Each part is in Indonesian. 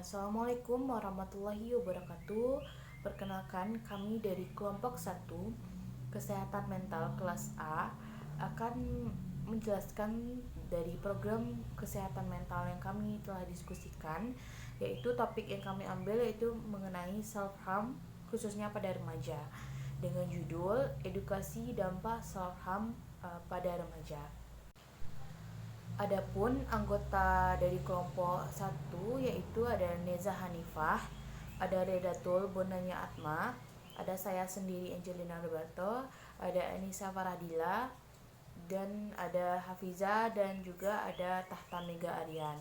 Assalamualaikum warahmatullahi wabarakatuh. Perkenalkan, kami dari kelompok 1 Kesehatan Mental kelas A akan menjelaskan dari program kesehatan mental yang kami telah diskusikan, yaitu topik yang kami ambil yaitu mengenai self harm khususnya pada remaja dengan judul edukasi dampak self harm pada remaja. Adapun anggota dari kelompok 1 yaitu ada Neza Hanifah, ada Redatul Bonanya Atma, ada saya sendiri Angelina Roberto, ada Anissa Faradila, dan ada Hafiza, dan juga ada Tahta Mega Aryan.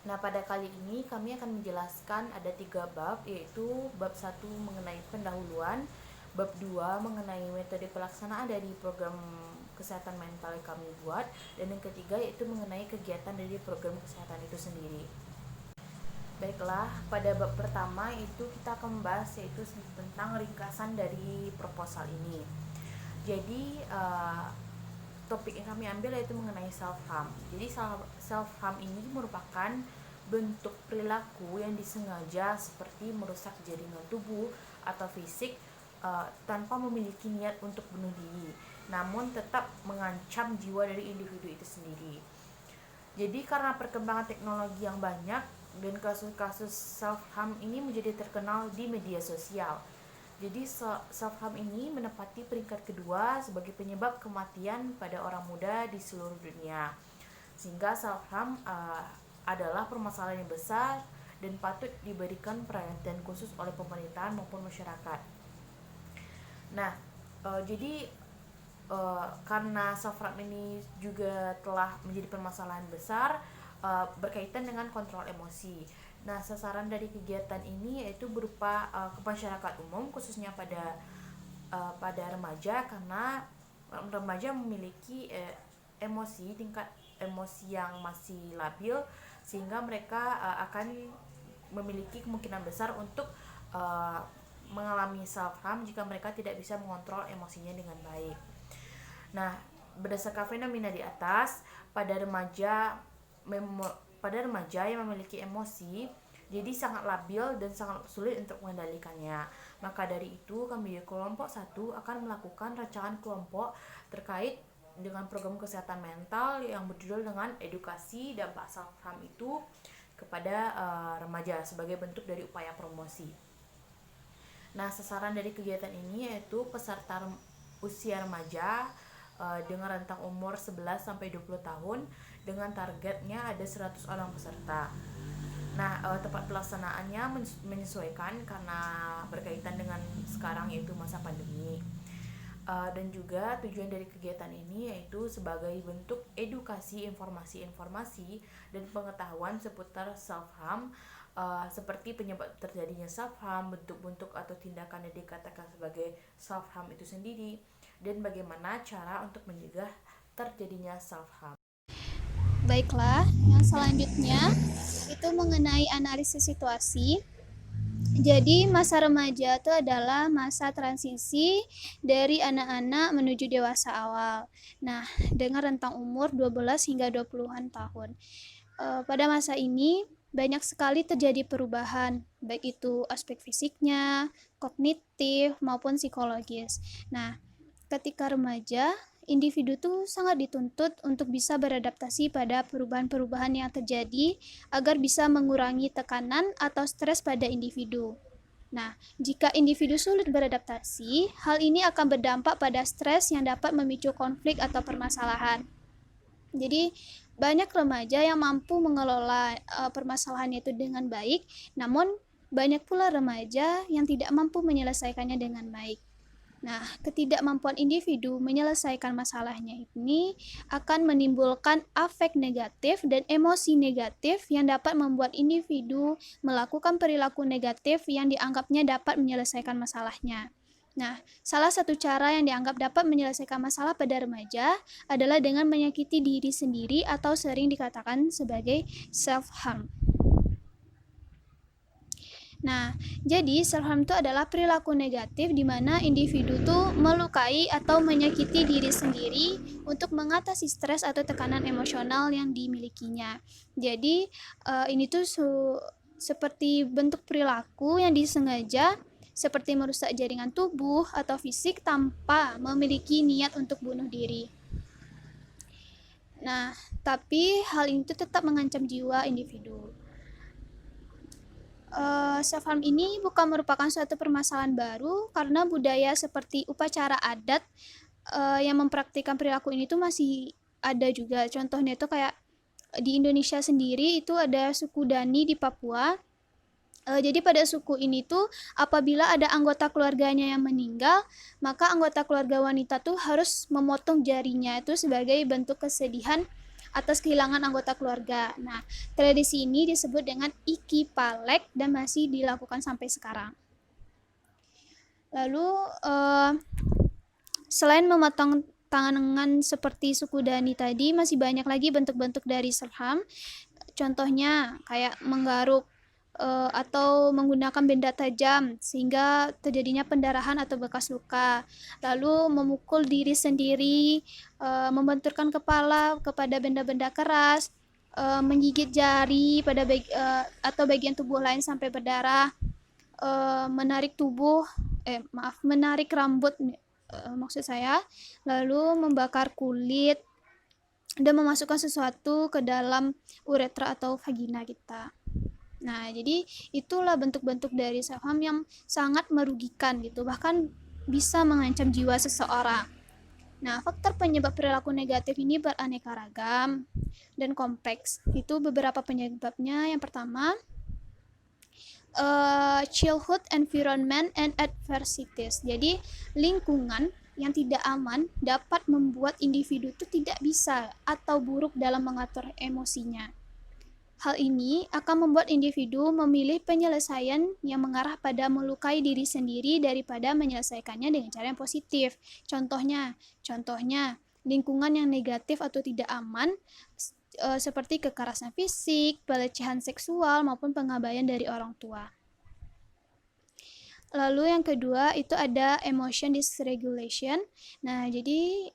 Nah, pada kali ini kami akan menjelaskan ada 3 bab, yaitu bab 1 mengenai pendahuluan, bab 2 mengenai metode pelaksanaan dari program kesehatan mental yang kami buat, dan yang ketiga yaitu mengenai kegiatan dari program kesehatan itu sendiri. Baiklah, pada bab pertama itu kita akan membahas yaitu tentang ringkasan dari proposal ini. Jadi topik yang kami ambil yaitu mengenai self harm. Jadi self harm ini merupakan bentuk perilaku yang disengaja seperti merusak jaringan tubuh atau fisik tanpa memiliki niat untuk bunuh diri, namun tetap mengancam jiwa dari individu itu sendiri. Jadi karena perkembangan teknologi yang banyak dan kasus-kasus self harm ini menjadi terkenal di media sosial. Jadi self harm ini menempati peringkat kedua sebagai penyebab kematian pada orang muda di seluruh dunia. Sehingga self harm adalah permasalahan yang besar dan patut diberikan perhatian khusus oleh pemerintahan maupun masyarakat. Nah, jadi karena self harm ini juga telah menjadi permasalahan besar berkaitan dengan kontrol emosi. Nah, sasaran dari kegiatan ini yaitu berupa ke masyarakat umum, khususnya pada remaja, karena remaja memiliki tingkat emosi yang masih labil, sehingga mereka akan memiliki kemungkinan besar untuk mengalami self harm jika mereka tidak bisa mengontrol emosinya dengan baik. Nah, berdasarkan fenomena di atas, pada remaja yang memiliki emosi jadi sangat labil dan sangat sulit untuk mengendalikannya. Maka dari itu, kami di kelompok 1 akan melakukan rancangan kelompok terkait dengan program kesehatan mental yang berjudul dengan edukasi dampak self harm itu kepada remaja sebagai bentuk dari upaya promosi. Nah, sasaran dari kegiatan ini yaitu peserta usia remaja dengan rentang umur 11 sampai 20 tahun dengan targetnya ada 100 orang peserta. Nah, tempat pelaksanaannya menyesuaikan karena berkaitan dengan sekarang yaitu masa pandemi. Dan juga tujuan dari kegiatan ini yaitu sebagai bentuk edukasi informasi-informasi dan pengetahuan seputar self harm, seperti penyebab terjadinya self harm, bentuk-bentuk atau tindakan yang dikatakan sebagai self harm itu sendiri, dan bagaimana cara untuk mencegah terjadinya self harm. Baiklah, yang selanjutnya itu mengenai analisis situasi. Jadi masa remaja itu adalah masa transisi dari anak-anak menuju dewasa awal. Nah, dengan rentang umur 12 hingga 20-an tahun. Pada masa ini banyak sekali terjadi perubahan, baik itu aspek fisiknya, kognitif, maupun psikologis. Nah, ketika remaja, individu tuh sangat dituntut untuk bisa beradaptasi pada perubahan-perubahan yang terjadi agar bisa mengurangi tekanan atau stres pada individu. Nah, jika individu sulit beradaptasi, hal ini akan berdampak pada stres yang dapat memicu konflik atau permasalahan. Jadi, banyak remaja yang mampu mengelola permasalahan itu dengan baik, namun banyak pula remaja yang tidak mampu menyelesaikannya dengan baik. Nah, ketidakmampuan individu menyelesaikan masalahnya ini akan menimbulkan afek negatif dan emosi negatif yang dapat membuat individu melakukan perilaku negatif yang dianggapnya dapat menyelesaikan masalahnya. Nah, salah satu cara yang dianggap dapat menyelesaikan masalah pada remaja adalah dengan menyakiti diri sendiri atau sering dikatakan sebagai self-harm. Nah, jadi self-harm itu adalah perilaku negatif di mana individu tuh melukai atau menyakiti diri sendiri untuk mengatasi stres atau tekanan emosional yang dimilikinya. Jadi, ini tuh seperti bentuk perilaku yang disengaja seperti merusak jaringan tubuh atau fisik tanpa memiliki niat untuk bunuh diri. Nah, tapi hal ini tuh tetap mengancam jiwa individu. Self-harm ini bukan merupakan suatu permasalahan baru karena budaya seperti upacara adat yang mempraktikkan perilaku ini tuh masih ada juga. Contohnya itu kayak di Indonesia sendiri itu ada suku Dani di Papua. Jadi pada suku ini tuh apabila ada anggota keluarganya yang meninggal, maka anggota keluarga wanita tuh harus memotong jarinya itu sebagai bentuk kesedihan atas kehilangan anggota keluarga. Nah, tradisi ini disebut dengan Iki Palek dan masih dilakukan sampai sekarang. Lalu selain memotong tangan seperti suku Dani tadi, masih banyak lagi bentuk-bentuk dari self-harm. Contohnya kayak menggaruk atau menggunakan benda tajam sehingga terjadinya pendarahan atau bekas luka. Lalu memukul diri sendiri, membenturkan kepala kepada benda-benda keras, menggigit jari pada atau bagian tubuh lain sampai berdarah, menarik rambut maksud saya, lalu membakar kulit dan memasukkan sesuatu ke dalam uretra atau vagina kita. Nah, jadi itulah bentuk-bentuk dari self-harm yang sangat merugikan gitu, bahkan bisa mengancam jiwa seseorang. Nah, faktor penyebab perilaku negatif ini beraneka ragam dan kompleks. Itu beberapa penyebabnya. Yang pertama, childhood environment and adversities. Jadi, lingkungan yang tidak aman dapat membuat individu itu tidak bisa atau buruk dalam mengatur emosinya. Hal ini akan membuat individu memilih penyelesaian yang mengarah pada melukai diri sendiri daripada menyelesaikannya dengan cara yang positif. Contohnya, lingkungan yang negatif atau tidak aman seperti kekerasan fisik, pelecehan seksual maupun pengabaian dari orang tua. Lalu yang kedua itu ada emotion dysregulation. Nah, jadi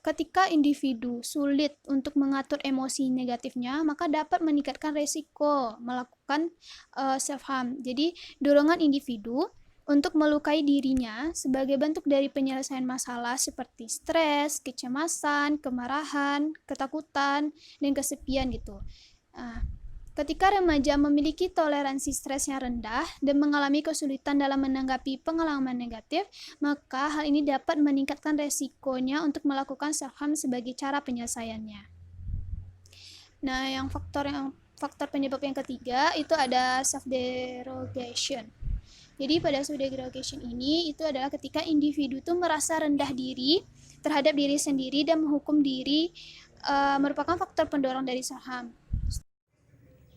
ketika individu sulit untuk mengatur emosi negatifnya, maka dapat meningkatkan resiko melakukan self-harm. Jadi, dorongan individu untuk melukai dirinya sebagai bentuk dari penyelesaian masalah seperti stres, kecemasan, kemarahan, ketakutan, dan kesepian gitu. Ketika remaja memiliki toleransi stres yang rendah dan mengalami kesulitan dalam menanggapi pengalaman negatif, maka hal ini dapat meningkatkan resikonya untuk melakukan self-harm sebagai cara penyelesaiannya. Nah, faktor penyebab yang ketiga itu ada self-derogation. Jadi pada self-derogation ini itu adalah ketika individu itu merasa rendah diri terhadap diri sendiri dan menghukum diri merupakan faktor pendorong dari self-harm.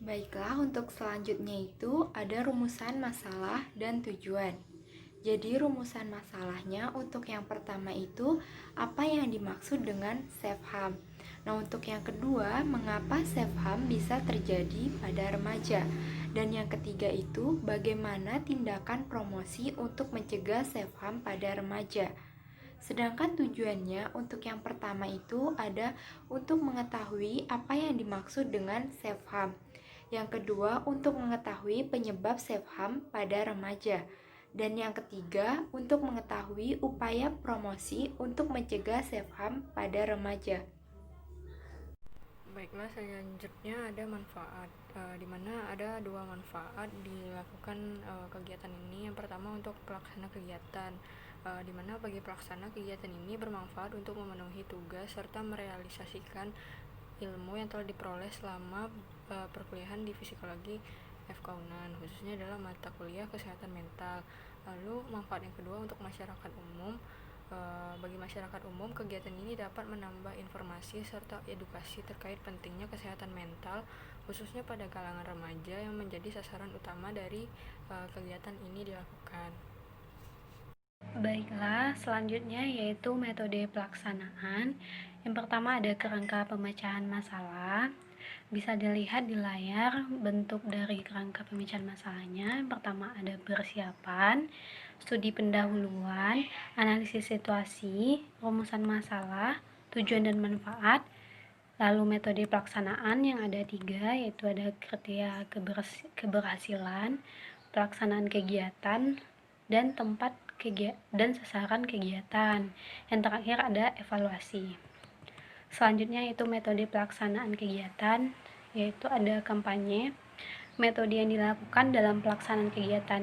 Baiklah, untuk selanjutnya itu ada rumusan masalah dan tujuan. Jadi rumusan masalahnya untuk yang pertama itu apa yang dimaksud dengan self-harm. Nah, untuk yang kedua, mengapa self-harm bisa terjadi pada remaja. Dan yang ketiga itu bagaimana tindakan promosi untuk mencegah self-harm pada remaja. Sedangkan tujuannya untuk yang pertama itu ada untuk mengetahui apa yang dimaksud dengan self-harm. Yang kedua, untuk mengetahui penyebab self-harm pada remaja. Dan yang ketiga, untuk mengetahui upaya promosi untuk mencegah self-harm pada remaja. Baiklah, selanjutnya ada manfaat, di mana ada dua manfaat dilakukan kegiatan ini. Yang pertama untuk pelaksana kegiatan, di mana bagi pelaksana kegiatan ini bermanfaat untuk memenuhi tugas serta merealisasikan ilmu yang telah diperoleh selama perkuliahan di psikologi FK UNAN, khususnya dalam mata kuliah kesehatan mental. Lalu manfaat yang kedua untuk masyarakat umum. Bagi masyarakat umum, kegiatan ini dapat menambah informasi serta edukasi terkait pentingnya kesehatan mental, khususnya pada kalangan remaja yang menjadi sasaran utama dari kegiatan ini dilakukan. Baiklah, selanjutnya yaitu metode pelaksanaan. Yang pertama ada kerangka pemecahan masalah. bisa dilihat di layar bentuk dari kerangka pemikiran masalahnya. Yang pertama ada persiapan, studi pendahuluan, analisis situasi, rumusan masalah, tujuan dan manfaat, lalu metode pelaksanaan yang ada 3, yaitu ada kriteria keberhasilan, pelaksanaan kegiatan, dan tempat dan sasaran kegiatan. Yang terakhir ada evaluasi. Selanjutnya yaitu metode pelaksanaan kegiatan, yaitu ada kampanye. Metode yang dilakukan dalam pelaksanaan kegiatan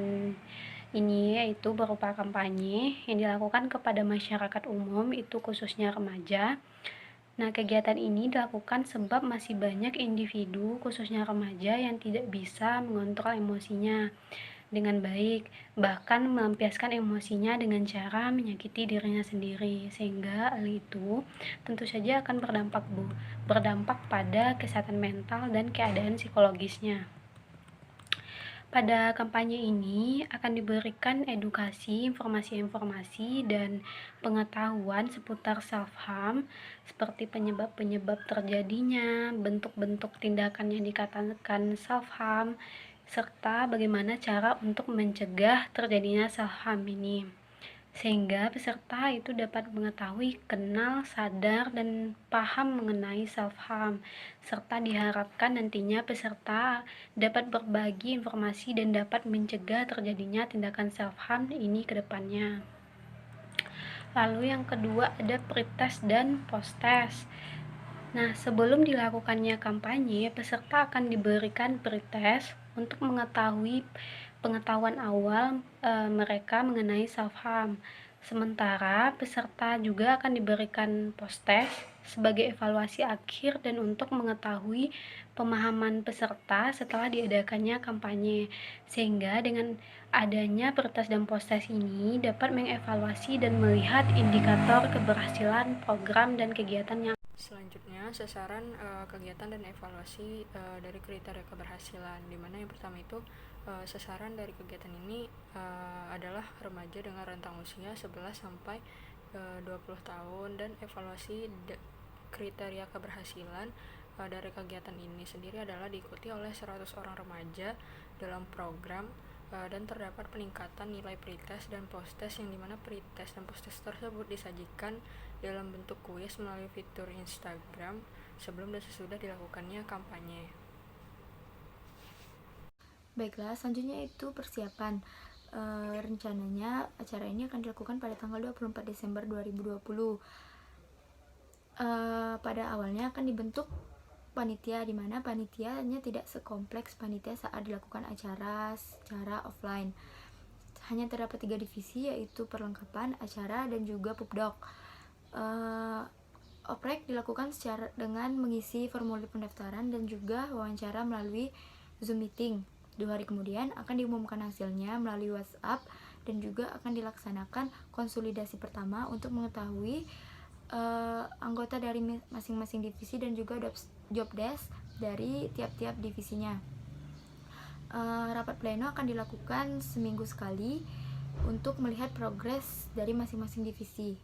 ini yaitu berupa kampanye yang dilakukan kepada masyarakat umum, itu khususnya remaja. Nah, kegiatan ini dilakukan sebab masih banyak individu, khususnya remaja, yang tidak bisa mengontrol emosinya dengan baik, bahkan melampiaskan emosinya dengan cara menyakiti dirinya sendiri, sehingga hal itu tentu saja akan berdampak pada kesehatan mental dan keadaan psikologisnya. Pada kampanye ini akan diberikan edukasi, informasi-informasi, dan pengetahuan seputar self-harm, seperti penyebab-penyebab terjadinya, bentuk-bentuk tindakan yang dikatakan self-harm, serta bagaimana cara untuk mencegah terjadinya self-harm ini. Sehingga peserta itu dapat mengetahui, kenal, sadar, dan paham mengenai self-harm, serta diharapkan nantinya peserta dapat berbagi informasi dan dapat mencegah terjadinya tindakan self-harm ini ke depannya. Lalu yang kedua ada pre-test dan post-test. Nah, sebelum dilakukannya kampanye, peserta akan diberikan pre-test untuk mengetahui pengetahuan awal mereka mengenai self-harm. Sementara peserta juga akan diberikan post-test sebagai evaluasi akhir dan untuk mengetahui pemahaman peserta setelah diadakannya kampanye. Sehingga dengan adanya pre-test dan post-test ini dapat mengevaluasi dan melihat indikator keberhasilan program dan kegiatan yang Selanjutnya, sasaran kegiatan dan evaluasi dari kriteria keberhasilan, di mana yang pertama itu sasaran dari kegiatan ini adalah remaja dengan rentang usia 11 sampai 20 tahun, dan evaluasi kriteria keberhasilan dari kegiatan ini sendiri adalah diikuti oleh 100 orang remaja dalam program, dan terdapat peningkatan nilai pretest dan posttest, yang dimana pretest dan posttest tersebut disajikan dalam bentuk kuis melalui fitur Instagram sebelum dan sesudah dilakukannya kampanye. Baiklah, selanjutnya itu persiapan. Rencananya acara ini akan dilakukan pada tanggal 24 Desember 2020. Pada awalnya akan dibentuk panitia, di mana panitianya tidak sekompleks panitia saat dilakukan acara secara offline. Hanya terdapat 3 divisi, yaitu perlengkapan, acara, dan juga pubdoc. Oprek dilakukan dengan mengisi formulir pendaftaran dan juga wawancara melalui Zoom meeting. 2 hari kemudian akan diumumkan hasilnya melalui WhatsApp, dan juga akan dilaksanakan konsolidasi pertama untuk mengetahui anggota dari masing-masing divisi dan juga job desk dari tiap-tiap divisinya. Rapat pleno akan dilakukan seminggu sekali untuk melihat progres dari masing-masing divisi.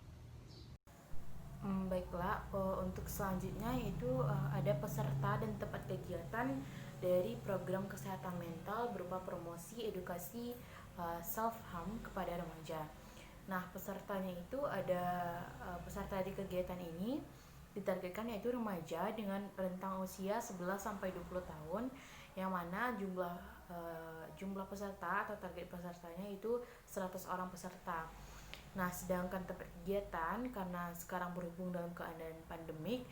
Baiklah, untuk selanjutnya yaitu ada peserta dan tempat kegiatan dari program kesehatan mental berupa promosi edukasi self-harm kepada remaja. Nah, pesertanya itu ada peserta di kegiatan ini ditargetkan yaitu remaja dengan rentang usia 11 sampai 20 tahun, yang mana jumlah peserta atau target pesertanya itu 100 orang peserta. Nah, sedangkan tempat kegiatan, karena sekarang berhubung dengan keadaan pandemik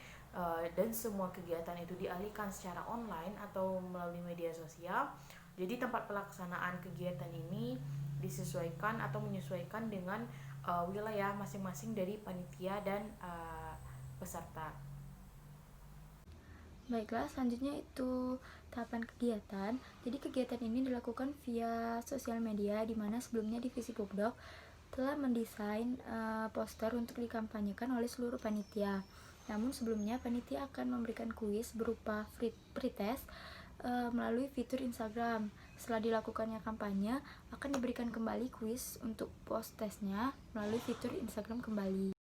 dan semua kegiatan itu dialihkan secara online atau melalui media sosial, jadi tempat pelaksanaan kegiatan ini disesuaikan atau menyesuaikan dengan wilayah masing-masing dari panitia dan peserta. Baiklah, selanjutnya itu tahapan kegiatan. Jadi kegiatan ini dilakukan via sosial media, di mana sebelumnya divisi Pubdoc telah mendesain poster untuk dikampanyekan oleh seluruh panitia. Namun sebelumnya panitia akan memberikan kuis berupa pretest melalui fitur Instagram. Setelah dilakukannya kampanye, akan diberikan kembali kuis untuk post testnya melalui fitur Instagram kembali.